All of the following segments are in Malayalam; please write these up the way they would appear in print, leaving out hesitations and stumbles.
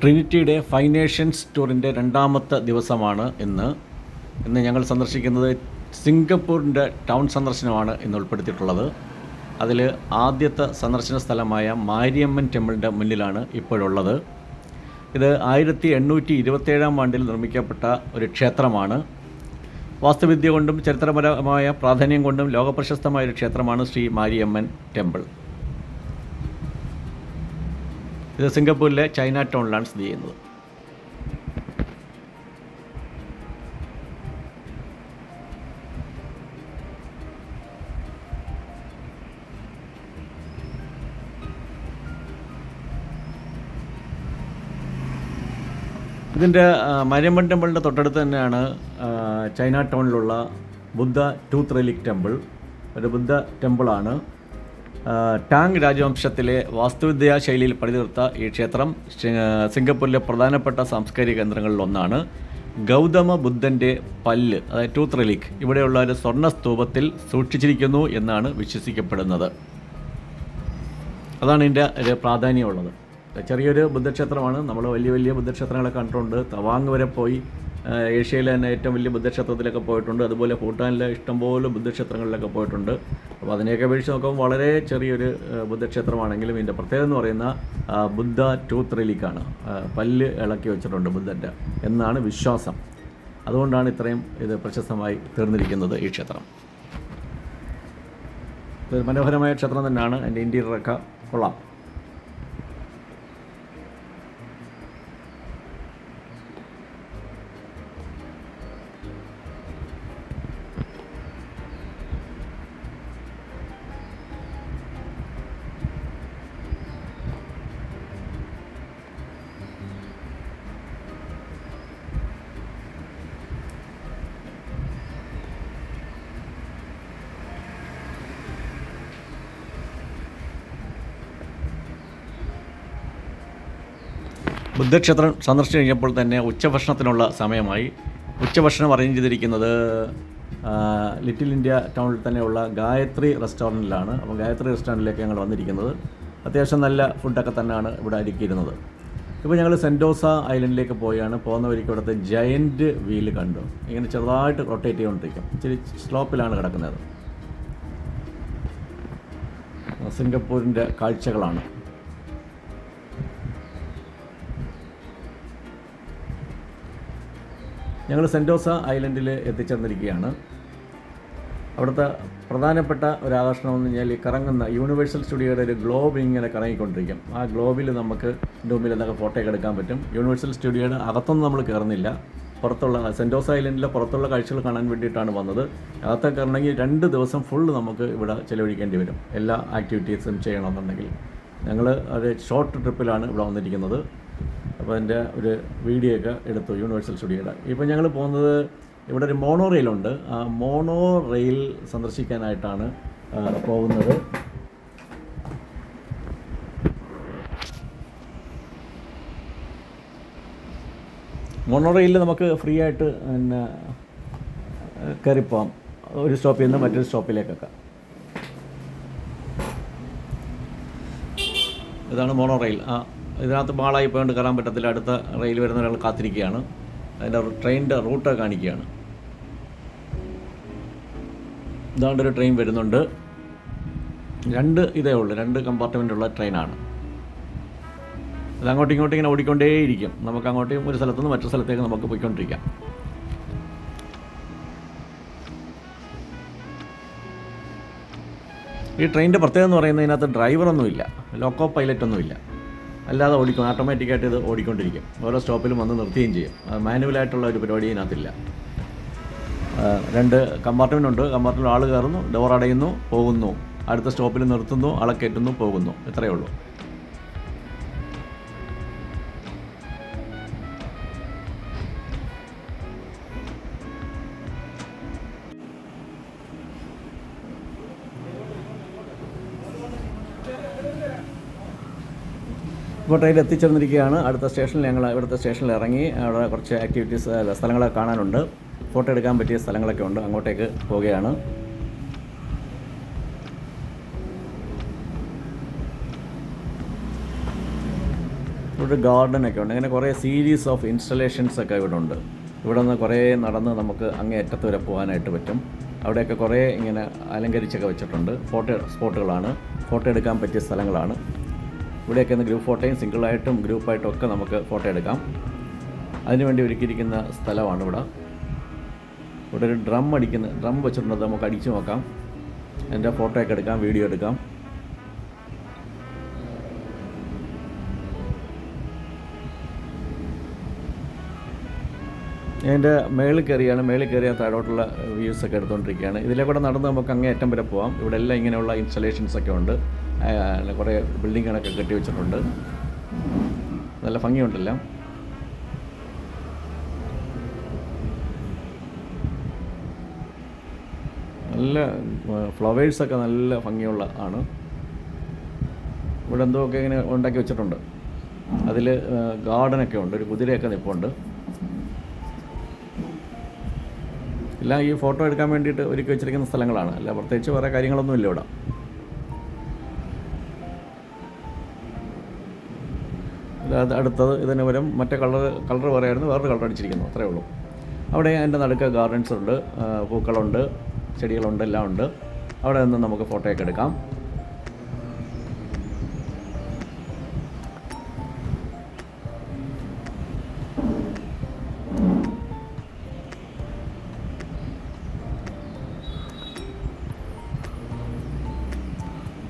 ട്രിനിറ്റിയുടെ ഫൈവ് നേഷൻസ് ടൂറിൻ്റെ രണ്ടാമത്തെ ദിവസമാണ് ഇന്ന് ഞങ്ങൾ സന്ദർശിക്കുന്നത് സിംഗപ്പൂരിൻ്റെ ടൗൺ സന്ദർശനമാണ് ഇന്ന് ഉൾപ്പെടുത്തിയിട്ടുള്ളത്. അതിൽ ആദ്യത്തെ സന്ദർശന സ്ഥലമായ മാരിയമ്മൻ ടെമ്പിളിൻ്റെ മുന്നിലാണ് ഇപ്പോഴുള്ളത്. ഇത് 1827 ആണ്ടിൽ നിർമ്മിക്കപ്പെട്ട ഒരു ക്ഷേത്രമാണ്. വാസ്തുവിദ്യ കൊണ്ടും ചരിത്രപരമായ പ്രാധാന്യം കൊണ്ടും ലോകപ്രശസ്തമായ ഒരു ക്ഷേത്രമാണ് ശ്രീ മാരിയമ്മൻ ടെമ്പിൾ. ഇത് സിംഗപ്പൂരിലെ ചൈന ടൗണിലാണ് സ്ഥിതി ചെയ്യുന്നത്. ഇതിൻ്റെ മാരിയമ്മൻ ടെമ്പിളിൻ്റെ തൊട്ടടുത്ത് തന്നെയാണ് ചൈന ടൗണിലുള്ള ബുദ്ധ ടൂത്ത് റിലിക് ടെമ്പിൾ. ഒരു ബുദ്ധ ടെമ്പിളാണ്. ടാങ് രാജവംശത്തിലെ വാസ്തുവിദ്യാ ശൈലിയിൽ പണിതീർത്ത ഈ ക്ഷേത്രം സിംഗപ്പൂരിലെ പ്രധാനപ്പെട്ട സാംസ്കാരിക കേന്ദ്രങ്ങളിലൊന്നാണ്. ഗൗതമ ബുദ്ധൻ്റെ പല്ല്, അതായത് ടൂത്ത് റിലിക്, ഇവിടെയുള്ള ഒരു സ്വർണ്ണ സ്തൂപത്തിൽ സൂക്ഷിച്ചിരിക്കുന്നു എന്നാണ് വിശ്വസിക്കപ്പെടുന്നത്. അതാണ് ഇതിൻ്റെ ഒരു പ്രാധാന്യമുള്ളത്. ചെറിയൊരു ബുദ്ധക്ഷേത്രമാണ്. നമ്മൾ വലിയ ബുദ്ധക്ഷേത്രങ്ങളൊക്കെ കണ്ടിട്ടുണ്ട്. തവാങ് വരെ പോയി ഏഷ്യയിലെ തന്നെ ഏറ്റവും വലിയ ബുദ്ധക്ഷേത്രത്തിലൊക്കെ പോയിട്ടുണ്ട്. അതുപോലെ ഭൂട്ടാനിലെ ഇഷ്ടംപോലെ ബുദ്ധക്ഷേത്രങ്ങളിലൊക്കെ പോയിട്ടുണ്ട്. അപ്പോൾ അതിനെയൊക്കെ അപേക്ഷിച്ച് നോക്കുമ്പോൾ വളരെ ചെറിയൊരു ബുദ്ധക്ഷേത്രമാണെങ്കിലും ഇതിൻ്റെ പ്രത്യേകത എന്ന് പറയുന്ന ബുദ്ധ ടൂത്ത് റിലിക്കാണ്. പല്ല് ഇളക്കി വെച്ചിട്ടുണ്ട് ബുദ്ധൻ്റെ എന്നാണ് വിശ്വാസം. അതുകൊണ്ടാണ് ഇത്രയും ഇത് പ്രശസ്തമായി തീർന്നിരിക്കുന്നത് ഈ ക്ഷേത്രം. ഇത് മനോഹരമായ ക്ഷേത്രം തന്നെയാണ്. എൻ്റെ ഇൻറ്റീരിയറൊക്കെ കൊള്ളാം. ബുദ്ധക്ഷേത്രം സന്ദർശിച്ച് കഴിഞ്ഞപ്പോൾ തന്നെ ഉച്ചഭക്ഷണത്തിനുള്ള സമയമായി. ഉച്ചഭക്ഷണം അറേഞ്ച് ചെയ്തിരിക്കുന്നത് ലിറ്റിൽ ഇന്ത്യ ടൗണിൽ തന്നെയുള്ള ഗായത്രി റെസ്റ്റോറൻറ്റിലാണ്. അപ്പോൾ ഗായത്രി റെസ്റ്റോറൻറ്റിലേക്ക് ഞങ്ങൾ വന്നിരിക്കുന്നത്. അത്യാവശ്യം നല്ല ഫുഡൊക്കെ തന്നെയാണ് ഇവിടെ ഒരുക്കിയിരുന്നത്. ഇപ്പോൾ ഞങ്ങൾ സെൻറ്റോസ ഐലൻഡിലേക്ക് പോയാണ്. പോകുന്ന വഴിക്ക് ഇവിടുത്തെ ജയൻറ്റ് വീൽ കണ്ടു. ഇങ്ങനെ ചെറുതായിട്ട് റൊട്ടേറ്റ് ചെയ്തുകൊണ്ടിരിക്കും. ഇച്ചിരി സ്ലോപ്പിലാണ് കിടക്കുന്നത്. സിംഗപ്പൂരിൻ്റെ കാഴ്ചകളാണ്. ഞങ്ങൾ സെൻറ്റോസ ഐലൻഡിൽ എത്തിച്ചേർന്നിരിക്കുകയാണ്. അവിടുത്തെ പ്രധാനപ്പെട്ട ഒരു ആകർഷണം എന്ന് പറഞ്ഞാൽ ഈ കറങ്ങുന്ന യൂണിവേഴ്സൽ സ്റ്റുഡിയോയുടെ ഒരു ഗ്ലോബ് ഇങ്ങനെ കറങ്ങിക്കൊണ്ടിരിക്കും. ആ ഗ്ലോബിൽ നമുക്ക് മുമ്പിൽ എന്തൊക്കെ ഫോട്ടോയൊക്കെ എടുക്കാൻ പറ്റും. യൂണിവേഴ്സൽ സ്റ്റുഡിയോയുടെ അകത്തൊന്നും നമ്മൾ കയറുന്നില്ല. പുറത്തുള്ള സെൻറ്റോസ ഐലൻഡിലെ പുറത്തുള്ള കാഴ്ചകൾ കാണാൻ വേണ്ടിയിട്ടാണ് വന്നത്. അകത്തൊക്കെ കയറണമെങ്കിൽ 2 ദിവസം ഫുള്ള് നമുക്ക് ഇവിടെ ചിലവഴിക്കേണ്ടി വരും, എല്ലാ ആക്ടിവിറ്റീസും ചെയ്യണമെന്നുണ്ടെങ്കിൽ. ഞങ്ങൾ ഒരു ഷോർട്ട് ട്രിപ്പിലാണ് ഇവിടെ വന്നിരിക്കുന്നത്. അപ്പോൾ അതിൻ്റെ ഒരു വീഡിയോ ഒക്കെ എടുത്തു യൂണിവേഴ്സൽ സ്റ്റുഡിയോയുടെ. ഇപ്പോൾ ഞങ്ങൾ പോകുന്നത് ഇവിടെ ഒരു മോണോ റെയിലുണ്ട്. ആ മോണോ റെയിൽ സന്ദർശിക്കാനായിട്ടാണ് പോകുന്നത്. മോണോ റെയിലിൽ നമുക്ക് ഫ്രീ ആയിട്ട് പിന്നെ കയറിപ്പോവാം, ഒരു സ്റ്റോപ്പിൽ നിന്ന് മറ്റൊരു സ്റ്റോപ്പിലേക്കൊക്കെ. ഇതാണ് മോണോ റെയിൽ. ഇതിനകത്ത് മാളായി പോയിട്ട് കയറാൻ പറ്റത്തില്ല. അടുത്ത റെയിൽ വരുന്ന ഒരാൾ കാത്തിരിക്കുകയാണ്. അതിൻ്റെ ട്രെയിനിൻ്റെ റൂട്ട് കാണിക്കുകയാണ്. ഇതാണ്ടൊരു ട്രെയിൻ വരുന്നുണ്ട്. 2 ഇതേ ഉള്ളൂ, 2 കമ്പാർട്ട്മെൻറ്റുള്ള ട്രെയിനാണ്. അത് അങ്ങോട്ടും ഇങ്ങോട്ടും ഇങ്ങനെ ഓടിക്കൊണ്ടേയിരിക്കും. നമുക്ക് അങ്ങോട്ടും ഒരു സ്ഥലത്തുനിന്ന് മറ്റൊരു സ്ഥലത്തേക്ക് നമുക്ക് പോയിക്കൊണ്ടിരിക്കാം. ഈ ട്രെയിനിൻ്റെ പ്രത്യേകത എന്ന് പറയുന്നത് ഇതിനകത്ത് ഡ്രൈവറൊന്നുമില്ല, ലോക്കോ പൈലറ്റൊന്നുമില്ല. അല്ലാതെ ഓട്ടോമാറ്റിക്കായിട്ട് ഇത് ഓടിക്കൊണ്ടിരിക്കും. ഓരോ സ്റ്റോപ്പിലും വന്ന് നിർത്തുകയും ചെയ്യും. മാനുവലായിട്ടുള്ള ഒരു പരിപാടി ഇതിനകത്തില്ല. 2 കമ്പാർട്ട്മെൻ്റ് ഉണ്ട്. കമ്പാർട്ട്മെൻറ്റിൽ ആൾ കയറുന്നു, ഡോർ അടയുന്നു, പോകുന്നു, അടുത്ത സ്റ്റോപ്പിൽ നിർത്തുന്നു, ആളെ കയറ്റുന്നു, പോകുന്നു. ഇത്രയേ ഉള്ളൂ. ഇപ്പോൾ ട്രെയിൻ എത്തിച്ചേർന്നിരിക്കുകയാണ്. അടുത്ത സ്റ്റേഷനിൽ ഞങ്ങൾ ഇവിടുത്തെ സ്റ്റേഷനിൽ ഇറങ്ങി അവിടെ കുറച്ച് ആക്ടിവിറ്റീസ് സ്ഥലങ്ങളൊക്കെ കാണാനുണ്ട്. ഫോട്ടോ എടുക്കാൻ പറ്റിയ സ്ഥലങ്ങളൊക്കെ ഉണ്ട്. അങ്ങോട്ടേക്ക് പോവുകയാണ്. ഇവിടെ ഗാർഡനൊക്കെ ഉണ്ട്. അങ്ങനെ കുറേ സീരീസ് ഓഫ് ഇൻസ്റ്റലേഷൻസൊക്കെ ഇവിടെ ഉണ്ട്. ഇവിടെ നിന്ന് കുറേ നടന്ന് നമുക്ക് അങ്ങേ അറ്റത്ത് വരെ പോകാനായിട്ട് പറ്റും. അവിടെയൊക്കെ കുറേ ഇങ്ങനെ അലങ്കരിച്ചൊക്കെ വെച്ചിട്ടുണ്ട്. ഫോട്ടോ സ്പോട്ടുകളാണ്, ഫോട്ടോ എടുക്കാൻ പറ്റിയ സ്ഥലങ്ങളാണ്. ഇവിടെയൊക്കെ ഒന്ന് ഗ്രൂപ്പ് ഫോട്ടോയും സിംഗിളായിട്ടും ഗ്രൂപ്പായിട്ടും ഒക്കെ നമുക്ക് ഫോട്ടോ എടുക്കാം. അതിനുവേണ്ടി ഒരുക്കിയിരിക്കുന്ന സ്ഥലമാണ് ഇവിടെ. ഇവിടെ ഒരു ഡ്രം വെച്ചിട്ടുണ്ട്, നമുക്ക് അടിച്ചു നോക്കാം. അതിൻ്റെ ഫോട്ടോയൊക്കെ എടുക്കാം, വീഡിയോ എടുക്കാം. അതിൻ്റെ മേളിൽ കയറിയാൽ താഴോട്ടുള്ള വ്യൂസൊക്കെ എടുത്തുകൊണ്ടിരിക്കുകയാണ്. ഇതിലെ കൂടെ നടന്ന് നമുക്ക് അങ്ങേ അറ്റം വരെ പോകാം. ഇവിടെ എല്ലാം ഇങ്ങനെയുള്ള ഇൻസ്റ്റലേഷൻസൊക്കെ ഉണ്ട്. കുറേ ബിൽഡിങ്ങുകളൊക്കെ കെട്ടി വെച്ചിട്ടുണ്ട്. നല്ല ഭംഗിയുണ്ടല്ലോ. നല്ല ഫ്ലവേഴ്സൊക്കെ നല്ല ഭംഗിയുള്ള ആണ്. ഇവിടെ എന്തൊക്കെ ഇങ്ങനെ ഉണ്ടാക്കി വെച്ചിട്ടുണ്ട്. അതിൽ ഗാർഡനൊക്കെ ഉണ്ട്. ഒരു കുതിരയൊക്കെ നിൽപ്പുണ്ട്. എല്ലാം ഈ ഫോട്ടോ എടുക്കാൻ വേണ്ടിയിട്ട് ഒരുക്കി വെച്ചിരിക്കുന്ന സ്ഥലങ്ങളാണ്. അല്ല പ്രത്യേകിച്ച് വേറെ കാര്യങ്ങളൊന്നുമില്ല ഇവിടെ. അടുത്തത് ഇതിന് പകരം മറ്റേ കളർ പറയായിരുന്നു, വേറൊരു കളർ അടിച്ചിരിക്കുന്നു, അത്രയേ ഉള്ളൂ. അവിടെ അതിൻ്റെ നടുക്ക് ഗാർഡൻസ് ഉണ്ട്, പൂക്കളുണ്ട്, ചെടികളുണ്ട്, എല്ലാം ഉണ്ട്. അവിടെ നിന്ന് നമുക്ക് ഫോട്ടോയൊക്കെ എടുക്കാം.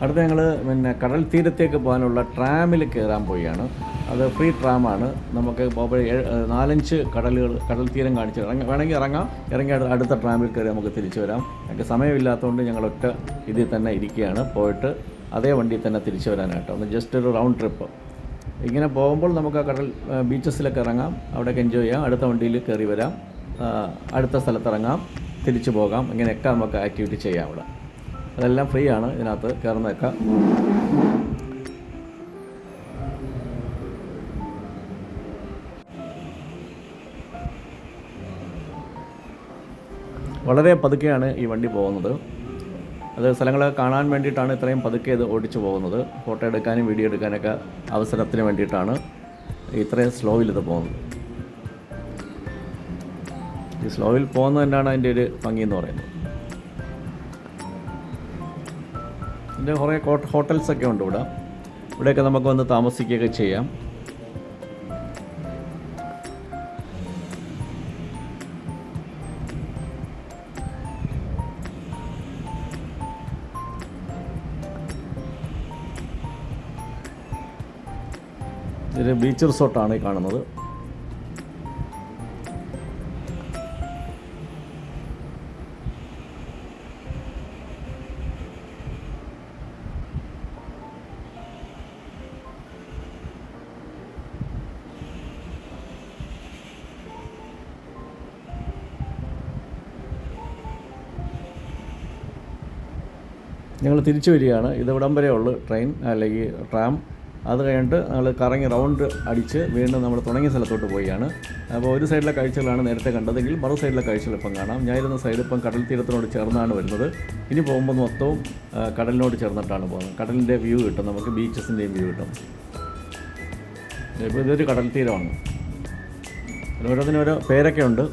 അടുത്ത ഞങ്ങൾ കടൽ തീരത്തേക്ക് പോകാനുള്ള ട്രാമിൽ കയറാൻ പോവുകയാണ്. അത് ഫ്രീ ട്രാമാണ്. നമുക്ക് 4-5 കടൽ തീരം കാണിച്ച് വേണമെങ്കിൽ ഇറങ്ങി അടുത്ത ട്രാമിൽ കയറി നമുക്ക് തിരിച്ചു വരാം. ഞങ്ങൾക്ക് സമയമില്ലാത്തതുകൊണ്ട് ഞങ്ങളൊക്കെ ഇതിൽ തന്നെ ഇരിക്കുകയാണ്. പോയിട്ട് അതേ വണ്ടിയിൽ തന്നെ തിരിച്ചു വരാനായിട്ട് ഒന്ന് ജസ്റ്റ് ഒരു റൗണ്ട് ട്രിപ്പ്. ഇങ്ങനെ പോകുമ്പോൾ നമുക്ക് ആ കടൽ ബീച്ചസിലൊക്കെ ഇറങ്ങാം, അവിടെയൊക്കെ എൻജോയ് ചെയ്യാം. അടുത്ത വണ്ടിയിൽ കയറി വരാം, അടുത്ത സ്ഥലത്തിറങ്ങാം, തിരിച്ചു പോകാം. ഇങ്ങനെയൊക്കെ നമുക്ക് ആക്ടിവിറ്റി ചെയ്യാം. അവിടെ അതെല്ലാം ഫ്രീ ആണ്. ഇതിനകത്ത് കയറുന്നതൊക്കെ വളരെ പതുക്കെയാണ് ഈ വണ്ടി പോകുന്നത്. അത് സ്ഥലങ്ങളൊക്കെ കാണാൻ വേണ്ടിയിട്ടാണ് ഇത്രയും പതുക്കെ ഇത് ഓടിച്ചു പോകുന്നത്. ഫോട്ടോ എടുക്കാനും വീഡിയോ എടുക്കാനൊക്കെ അവസരത്തിന് വേണ്ടിയിട്ടാണ് ഇത്രയും സ്ലോയിൽ ഇത് പോകുന്നത്. ഈ സ്ലോയിൽ പോകുന്നത് തന്നെയാണ് അതിൻ്റെ ഒരു ഭംഗി എന്ന് പറയുന്നത്. ഇതിൻ്റെ കുറേ ഹോട്ടൽസൊക്കെ ഉണ്ട് ഇവിടെയൊക്കെ നമുക്ക് വന്ന് താമസിക്കുകയൊക്കെ ചെയ്യാം. ഇതൊരു ബീച്ച് റിസോർട്ടാണ് ഈ കാണുന്നത്. ഞങ്ങൾ തിരിച്ചു വരികയാണ്. ഇവിടം വരെ ഉള്ളു ട്രെയിൻ അല്ലെങ്കിൽ ട്രാം. അത് കഴിഞ്ഞിട്ട് ഞങ്ങൾ കറങ്ങി റൗണ്ട് അടിച്ച് വീണ്ടും നമ്മൾ തുടങ്ങിയ സ്ഥലത്തോട്ട് പോവുകയാണ്. അപ്പോൾ ഒരു സൈഡിലെ കാഴ്ചകളാണ് നേരത്തെ കണ്ടതെങ്കിൽ മറു സൈഡിലെ കാഴ്ചകൾ ഇപ്പം കാണാം. ഞാനിരുന്ന സൈഡ് ഇപ്പം കടൽ തീരത്തിനോട് ചേർന്നാണ് വരുന്നത്. ഇനി പോകുമ്പോൾ മൊത്തവും കടലിനോട് ചേർന്നിട്ടാണ് പോകുന്നത്. കടലിൻ്റെ വ്യൂ കിട്ടും, നമുക്ക് ബീച്ചസിൻ്റെയും വ്യൂ കിട്ടും. ഇപ്പോൾ ഇതൊരു കടൽ തീരമാണ്. ഓരോന്നിനും ഓരോ പേരൊക്കെ ഉണ്ട്.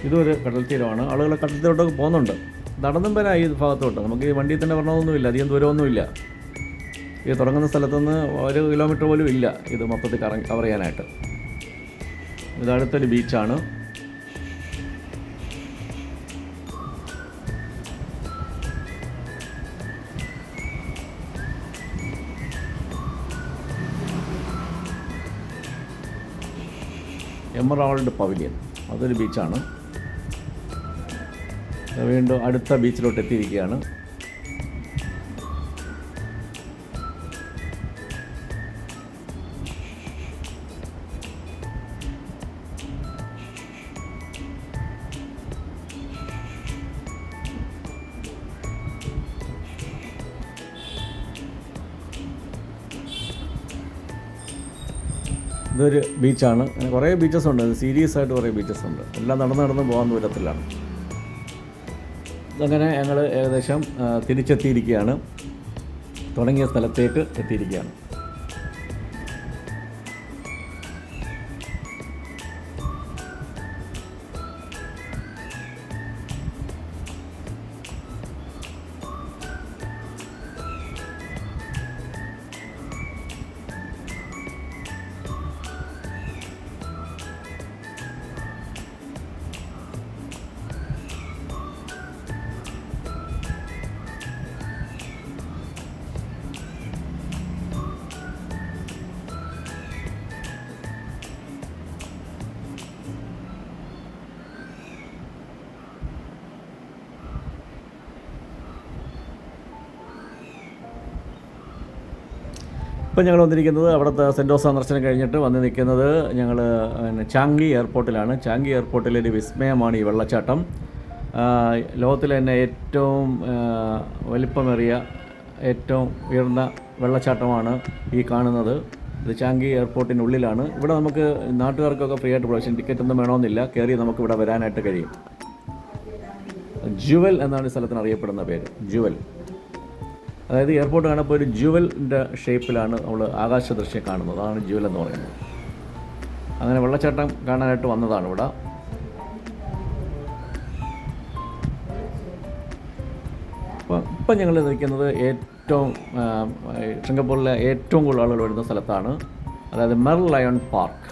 ഇതൊരു കടൽ തീരമാണ്. ആളുകൾ കടൽ തീരത്തോട്ടൊക്കെ പോകുന്നുണ്ട്. നടന്നും വരാം ഈ ഭാഗത്തോട്ട്. നമുക്ക് ഈ വണ്ടിയിൽ തന്നെ വരണമെന്നൊന്നുമില്ല, അധികം ദൂരമൊന്നുമില്ല. ഈ തുടങ്ങുന്ന സ്ഥലത്തുനിന്ന് 1 കിലോമീറ്റർ പോലും ഇല്ല ഇത് മൊത്തത്തിൽ കവർ ചെയ്യാനായിട്ട്. ഇത് അടുത്തൊരു ബീച്ചാണ്. എമറാൾഡ് പവിലിയൻ, അതൊരു ബീച്ചാണ്. വീണ്ടും അടുത്ത ബീച്ചിലോട്ട് എത്തിയിരിക്കുകയാണ്. ഇതൊരു ബീച്ചാണ്. അങ്ങനെ കുറേ ബീച്ചസ് ഉണ്ട്, സീരിയസ് ആയിട്ട് കുറേ ബീച്ചസ് ഉണ്ട്. എല്ലാം നടന്ന് പോകാൻ ദൂരത്തിലാണ്. അങ്ങനെ ഞങ്ങൾ ഏകദേശം തിരിച്ചെത്തിയിരിക്കുകയാണ്, തുടങ്ങിയ സ്ഥലത്തേക്ക് എത്തിയിരിക്കുകയാണ്. ഇപ്പം ഞങ്ങൾ വന്നിരിക്കുന്നത് അവിടുത്തെ സെൻറ്റോസ സന്ദർശനം കഴിഞ്ഞിട്ട് വന്ന് നിൽക്കുന്നത് ഞങ്ങൾ ചാംഗി എയർപോർട്ടിലാണ്. ചാംഗി എയർപോർട്ടിലൊരു വിസ്മയമാണ് ഈ വെള്ളച്ചാട്ടം. ലോകത്തിലെ തന്നെ ഏറ്റവും വലിപ്പമേറിയ ഏറ്റവും ഉയർന്ന വെള്ളച്ചാട്ടമാണ് ഈ കാണുന്നത്. ഇത് ചാംഗി എയർപോർട്ടിനുള്ളിലാണ്. ഇവിടെ നമുക്ക് നാട്ടുകാർക്കൊക്കെ ഫ്രീ ആയിട്ട് പ്രവേശനം, ടിക്കറ്റൊന്നും വേണമെന്നില്ല, കയറി നമുക്കിവിടെ വരാനായിട്ട് കഴിയും. ജുവൽ എന്നാണ് ഈ സ്ഥലത്തിന് അറിയപ്പെടുന്ന പേര്, ജുവൽ. അതായത് എയർപോർട്ട് കാണുമ്പോൾ ഒരു ജുവലിൻ്റെ ഷേപ്പിലാണ് നമ്മൾ ആകാശ ദൃശ്യം കാണുന്നത്, അതാണ് ജുവൽ എന്ന് പറയുന്നത്. അങ്ങനെ വെള്ളച്ചാട്ടം കാണാനായിട്ട് വന്നതാണ് ഇവിടെ. ഇപ്പം ഞങ്ങൾ നിൽക്കുന്നത് സിംഗപ്പൂരിലെ ഏറ്റവും കൂടുതൽ ആളുകൾ വരുന്ന സ്ഥലത്താണ്, അതായത് മെർൽ ലയൺ പാർക്ക്.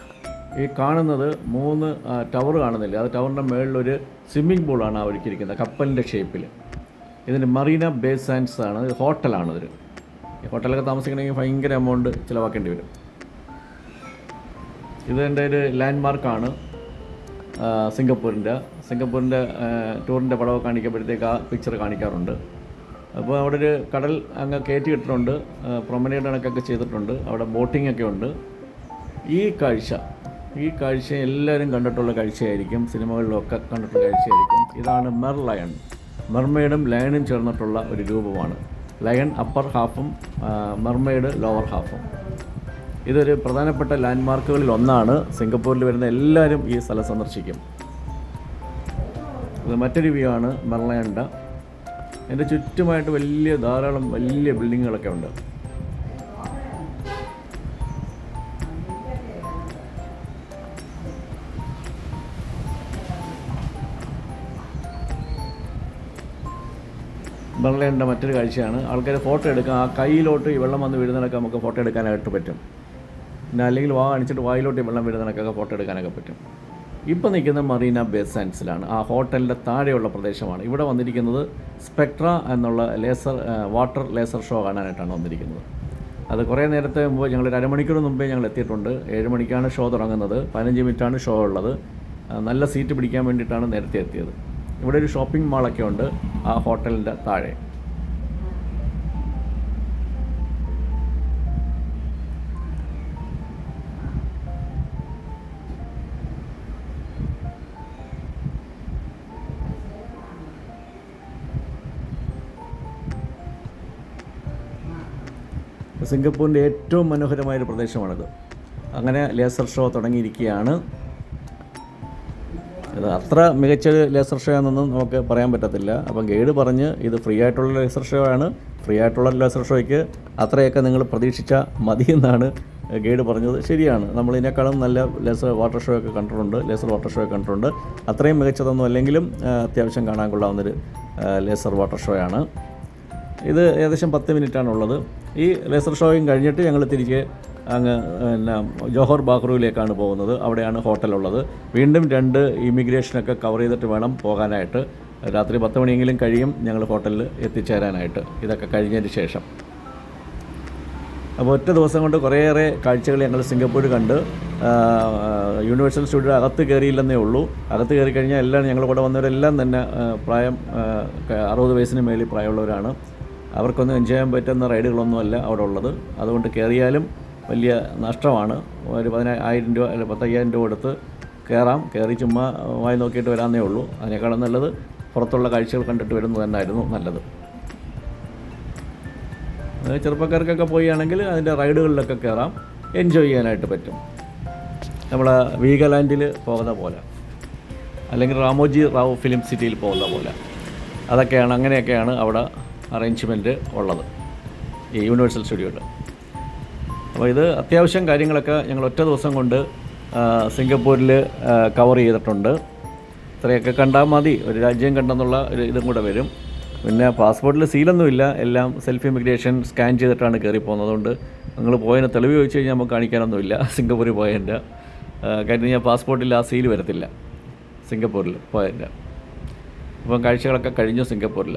ഈ കാണുന്നത് 3 ടവർ കാണുന്നില്ല, അത് ടവറിൻ്റെ മുകളിലൊരു സ്വിമ്മിംഗ് പൂളാണ് ഒരുക്കിയിരിക്കുന്നത് കപ്പലിൻ്റെ ഷേപ്പിൽ. ഇതിന് മറീന ബേ സാൻഡ്സ് ആണ്, ഇത് ഹോട്ടലാണ്. ഈ ഹോട്ടലൊക്കെ താമസിക്കണമെങ്കിൽ ഭയങ്കര എമൗണ്ട് ചിലവാക്കേണ്ടി വരും. ഇതെൻ്റെ ഒരു ലാൻഡ്മാർക്കാണ് സിംഗപ്പൂരിൻ്റെ ടൂറിൻ്റെ പടമൊക്കെ കാണിക്കുമ്പോഴത്തേക്ക് ആ പിക്ചർ കാണിക്കാറുണ്ട്. അപ്പോൾ അവിടെ ഒരു കടൽ അങ്ങ് കയറ്റി ഇട്ടിട്ടുണ്ട്, പ്രൊമനേഡ് കണക്കൊക്കെ ചെയ്തിട്ടുണ്ട്, അവിടെ ബോട്ടിംഗ് ഒക്കെ ഉണ്ട്. ഈ കാഴ്ച എല്ലാവരും കണ്ടിട്ടുള്ള കാഴ്ചയായിരിക്കും, സിനിമകളിലൊക്കെ കണ്ടിട്ടുള്ള കാഴ്ചയായിരിക്കും. ഇതാണ് മെർൽ ലയൺ. മെർമെയ്ഡും ലയണും ചേർന്നിട്ടുള്ള ഒരു രൂപമാണ്. ലയൺ അപ്പർ ഹാഫും മെർമെയ്ഡ് ലോവർ ഹാഫും. ഇതൊരു പ്രധാനപ്പെട്ട ലാൻഡ്മാർക്കുകളിൽ ഒന്നാണ്. സിംഗപ്പൂരിൽ വരുന്ന എല്ലാവരും ഈ സ്ഥലം സന്ദർശിക്കും. ഇത് മറ്റൊരു വ്യൂ ആണ് മെർൽ ലയണിൻ്റെ. അതിൻ്റെ ചുറ്റുമായിട്ട് ധാരാളം വലിയ ബിൽഡിങ്ങുകളൊക്കെ ഉണ്ട്. മെർൽ ലയണിൻ്റെ മറ്റൊരു കാഴ്ചയാണ്. ആൾക്കാർ ഫോട്ടോ എടുക്കാം, ആ കയ്യിലോട്ട് ഈ വെള്ളം വന്ന് വീഴുന്നതിനൊക്കെ നമുക്ക് ഫോട്ടോ എടുക്കാനായിട്ട് പറ്റും. പിന്നെ അല്ലെങ്കിൽ കാണിച്ചിട്ട് വായിലോട്ട് ഈ വെള്ളം വീഴുന്നതിനൊക്കെ ഫോട്ടോ എടുക്കാനൊക്കെ പറ്റും. ഇപ്പോൾ നിൽക്കുന്ന മറീന ബേ സാൻഡ്സിലാണ്, ആ ഹോട്ടലിൻ്റെ താഴെയുള്ള പ്രദേശമാണ്. ഇവിടെ വന്നിരിക്കുന്നത് സ്പെക്ട്ര എന്നുള്ള വാട്ടർ ലേസർ ഷോ കാണാനായിട്ടാണ് വന്നിരിക്കുന്നത്. അത് കുറേ നേരത്തെ മുമ്പ്, ഞങ്ങളൊരു അരമണിക്കൂർ മുമ്പേ ഞങ്ങൾ എത്തിയിട്ടുണ്ട്. 7 മണിക്കാണ് ഷോ തുടങ്ങുന്നത്, 15 മിനിറ്റാണ് ഷോ ഉള്ളത്. നല്ല സീറ്റ് പിടിക്കാൻ വേണ്ടിയിട്ടാണ് നേരത്തെ എത്തിയത്. ഇവിടെ ഒരു ഷോപ്പിംഗ് മാളൊക്കെ ഉണ്ട് ആ ഹോട്ടലിൻ്റെ താഴെ. സിംഗപ്പൂരിൻ്റെ ഏറ്റവും മനോഹരമായൊരു പ്രദേശമാണിത്. അങ്ങനെ ലേസർ ഷോ തുടങ്ങിയിരിക്കുകയാണ്. ഇത് അത്ര മികച്ച ലേസർ ഷോ ആണെന്നൊന്നും നമുക്ക് പറയാൻ പറ്റത്തില്ല. അപ്പം ഗൈഡ് പറഞ്ഞ് ഇത് ഫ്രീ ആയിട്ടുള്ള ലേസർ ഷോ ആണ്, ഫ്രീ ആയിട്ടുള്ള ലേസർ ഷോയ്ക്ക് അത്രയൊക്കെ നിങ്ങൾ പ്രതീക്ഷിച്ചാൽ മതി എന്നാണ് ഗൈഡ് പറഞ്ഞത്. ശരിയാണ്, നമ്മൾ ഇതിനേക്കാളും നല്ല ലേസർ വാട്ടർ ഷോ ഒക്കെ കണ്ടിട്ടുണ്ട്. അത്രയും മികച്ചതൊന്നും അല്ലെങ്കിലും അത്യാവശ്യം കാണാൻ കൊള്ളാവുന്നൊരു ലേസർ വാട്ടർ ഷോ ആണ്. ഇത് ഏകദേശം 10 മിനിറ്റാണുള്ളത്. ഈ ലേസർ ഷോയും കഴിഞ്ഞിട്ട് ഞങ്ങൾ തിരികെ അങ്ങ് ജോഹർ ബാഹ്റൂവിലേക്കാണ് പോകുന്നത്. അവിടെയാണ് ഹോട്ടലുള്ളത്. വീണ്ടും 2 ഇമിഗ്രേഷനൊക്കെ കവർ ചെയ്തിട്ട് വേണം പോകാനായിട്ട്. രാത്രി 10 മണിയെങ്കിലും കഴിയും ഞങ്ങൾ ഹോട്ടലിൽ എത്തിച്ചേരാനായിട്ട്, ഇതൊക്കെ കഴിഞ്ഞതിന് ശേഷം. അപ്പോൾ ഒറ്റ ദിവസം കൊണ്ട് കുറേയേറെ കാഴ്ചകൾ ഞങ്ങൾ സിംഗപ്പൂർ കണ്ട്. യൂണിവേഴ്സൽ സ്റ്റുഡിയോ അകത്ത് കയറിയില്ലെന്നേ ഉള്ളൂ. അകത്ത് കയറി കഴിഞ്ഞാൽ എല്ലാം ഞങ്ങൾ കൂടെ വന്നവരെല്ലാം തന്നെ പ്രായം 60 വയസ്സിന് മേളിൽ പ്രായമുള്ളവരാണ്. അവർക്കൊന്നും എൻജോയ് ചെയ്യാൻ പറ്റുന്ന റൈഡുകളൊന്നുമല്ല അവിടെ ഉള്ളത്. അതുകൊണ്ട് കയറിയാലും വലിയ നഷ്ടമാണ്. ഒരു 10,000 രൂപ അല്ല 15,000 രൂപ കൊടുത്ത് കയറി ചുമ്മാ വായി നോക്കിയിട്ട് വരാമെന്നേ ഉള്ളൂ. അതിനേക്കാളും നല്ലത് പുറത്തുള്ള കാഴ്ചകൾ കണ്ടിട്ട് വരുന്നത് തന്നെയായിരുന്നു നല്ലത്. ചെറുപ്പക്കാർക്കൊക്കെ പോവുകയാണെങ്കിൽ അതിൻ്റെ റൈഡുകളിലൊക്കെ കയറാം, എൻജോയ് ചെയ്യാനായിട്ട് പറ്റും. നമ്മളെ വീഗലാൻഡിൽ പോകുന്ന പോലെ, അല്ലെങ്കിൽ റാമോജി റാവു ഫിലിം സിറ്റിയിൽ പോകുന്ന പോലെ, അങ്ങനെയൊക്കെയാണ് അവിടെ അറേഞ്ച്മെൻറ്റ് ഉള്ളത് ഈ യൂണിവേഴ്സൽ സ്റ്റുഡിയോയിൽ. അപ്പോൾ ഇത് അത്യാവശ്യം കാര്യങ്ങളൊക്കെ ഞങ്ങൾ ഒറ്റ ദിവസം കൊണ്ട് സിംഗപ്പൂരിൽ കവർ ചെയ്തിട്ടുണ്ട്. ഇത്രയൊക്കെ കണ്ടാൽ മതി, ഒരു രാജ്യം കണ്ടെന്നുള്ള ഒരു ഇതും കൂടെ വരും. പിന്നെ പാസ്പോർട്ടിൽ സീലൊന്നുമില്ല, എല്ലാം സെൽഫ് ഇമിഗ്രേഷൻ സ്കാൻ ചെയ്തിട്ടാണ് കയറി പോകുന്നത്. അതുകൊണ്ട് നിങ്ങൾ പോയതിന് തെളിവ് ചോദിച്ചു കഴിഞ്ഞാൽ നമുക്ക് കാണിക്കാനൊന്നുമില്ല സിംഗപ്പൂരിൽ പോയതിൻ്റെ. കാര്യം ഞാൻ പാസ്പോർട്ടിൽ ആ സീൽ വരത്തില്ല സിംഗപ്പൂരിൽ പോയതിൻ്റെ. അപ്പം കാഴ്ചകളൊക്കെ കഴിഞ്ഞു സിംഗപ്പൂരിൽ.